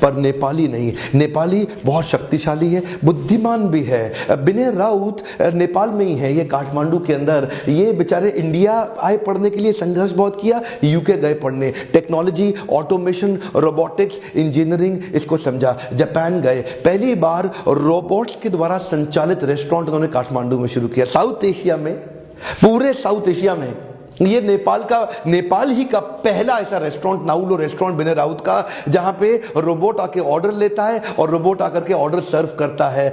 पर नेपाली नहीं। नेपाली बहुत शक्तिशाली है, बुद्धिमान भी है। विनय राउत नेपाल में ही है, ये काठमांडू के अंदर। ये बेचारे इंडिया आए पढ़ने के लिए, संघर्ष बहुत किया, यूके गए पढ़ने, टेक्नोलॉजी, ऑटोमेशन, रोबोटिक्स, इंजीनियरिंग इसको समझा। जापान गए, पहली बार रोबोट्स के द्वारा संचालित रेस्टोरेंट उन्होंने काठमांडू में शुरू किया। साउथ एशिया में, पूरे साउथ एशिया में ये नेपाल ही का पहला ऐसा रेस्टोरेंट, नाउलो रेस्टोरेंट विनय राउत का, जहां पे रोबोट आके ऑर्डर लेता है और रोबोट आकर के ऑर्डर सर्व करता है।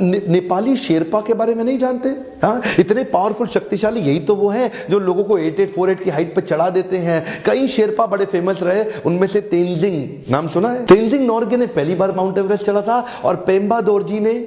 नेपाली शेरपा के बारे में नहीं जानते? हाँ, इतने पावरफुल, शक्तिशाली। यही तो वो हैं जो लोगों को 8848 की हाइट पे चढ़ा देते हैं। कई शेरपा बड़े फेमस रहे, उनमें से तेंजिंग नाम सुना है? तेंजिंग नोर्गे ने पहली बार माउंट एवरेस्ट चढ़ा था और पेम्बा दोरजी ने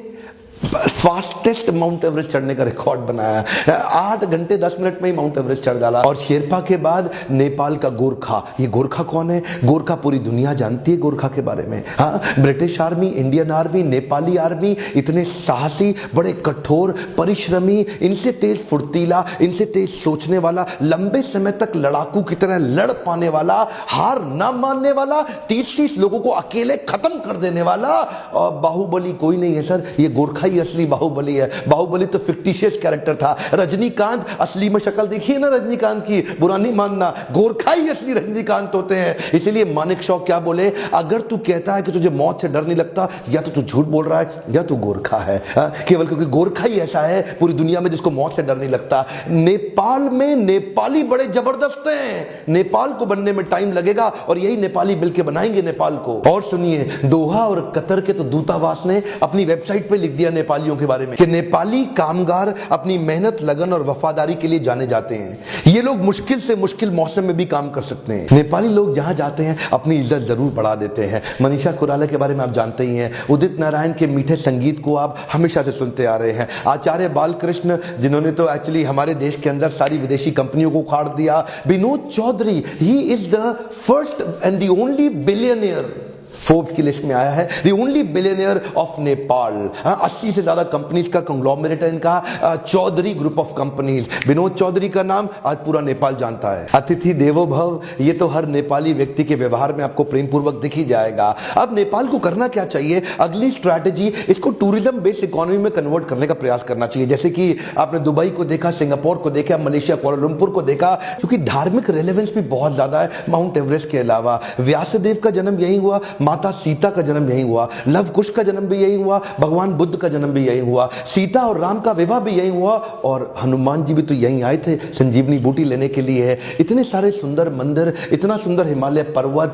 फास्टेस्ट माउंट एवरेस्ट चढ़ने का रिकॉर्ड बनाया। 8 घंटे 10 मिनट में ही माउंट एवरेस्ट चढ़ डाला। और शेरपा के बाद नेपाल का गोरखा। ये गोरखा कौन है? गोरखा पूरी दुनिया जानती है गोरखा के बारे में। हाँ, British army, Indian army, Nepali army, इतने साहसी, बड़े कठोर, परिश्रमी, इनसे तेज फुर्तीला, इनसे तेज सोचने वाला, लंबे समय तक लड़ाकू की तरह लड़ पाने वाला, हार ना मानने वाला, 30-30 लोगों को अकेले खत्म कर देने वाला। और बाहुबली कोई नहीं है सर, ये गोरखा ही असली बाहुबली है। बाहुबली तो फिक्टिशियस कैरेक्टर था। रजनीकांत, असली में शक्ल देखिए ना रजनीकांत की, बुरा नहीं मानना, गोरखा ही असली रजनीकांत होते हैं। इसलिए मानिक शॉ क्या बोले, अगर तू कहता है कि तुझे मौत से डर नहीं लगता, या तो तू झूठ बोल रहा है या तू गोरखा है। केवल क्योंकि गोरखा ही ऐसा है पूरी दुनिया में जिसको मौत से डर नहीं लगता। नेपाल में नेपाली बड़े जबरदस्त हैं। नेपाल को बनने में टाइम लगेगा और यही नेपाली मिलकर बनाएंगे नेपाल को। और सुनिए, दोहा और कतर के तो दूतावास ने अपनी वेबसाइट पे लिख दिया नेपालियों के बारे में कि नेपाली कामगार अपनी मेहनत, लगन और वफादारी के लिए जाने जाते हैं। ये लोग मुश्किल से मुश्किल मौसम में भी काम कर सकते हैं। नेपाली लोग जहां जाते हैं अपनी इज्जत जरूर बढ़ा देते हैं। मनीषा कोइराला के बारे में आप जानते ही हैं। उदित नारायण के मीठे संगीत को आप हमेशा से सुनते आ रहे हैं। आचार्य बालकृष्ण, जिन्होंने तो एक्चुअली हमारे देश के अंदर सारी विदेशी कंपनियों को उखाड़ दिया। Vinod Chaudhary, he is the first and the only billionaire, Forbes की लिस्ट में आया है, the only billionaire of Nepal. 80 से ज्यादा कंपनीज का कंग्लोमरेट है इनका, Chaudhary group of companies. Vinod Chaudhary का नाम आज पूरा नेपाल जानता है। अतिथि देवो भव, ये तो हर नेपाली व्यक्ति के व्यवहार में आपको प्रेम पूर्वक दिख ही जाएगा। अब नेपाल को करना क्या चाहिए? अगली स्ट्रैटेजी, इसको टूरिज्म बेस्ड इकोनॉमी में कन्वर्ट करने का प्रयास करना चाहिए। जैसे कि आपने दुबई को देखा, सिंगापुर को देखा, मलेशिया कुआलालंपुर को देखा, क्योंकि धार्मिक रेलेवेंस भी बहुत ज्यादा है माउंट एवरेस्ट के अलावा। व्यासदेव का जन्म यही हुआ, माता सीता का जन्म यही हुआ, लव कुश का जन्म भी यही हुआ, भगवान बुद्ध का जन्म भी यही हुआ, सीता और राम का विवाह भी यही हुआ, और हनुमान जी भी तो यहीं आए थे संजीवनी बूटी लेने के लिए। इतने सारे सुंदर मंदिर, इतना सुंदर हिमालय पर्वत।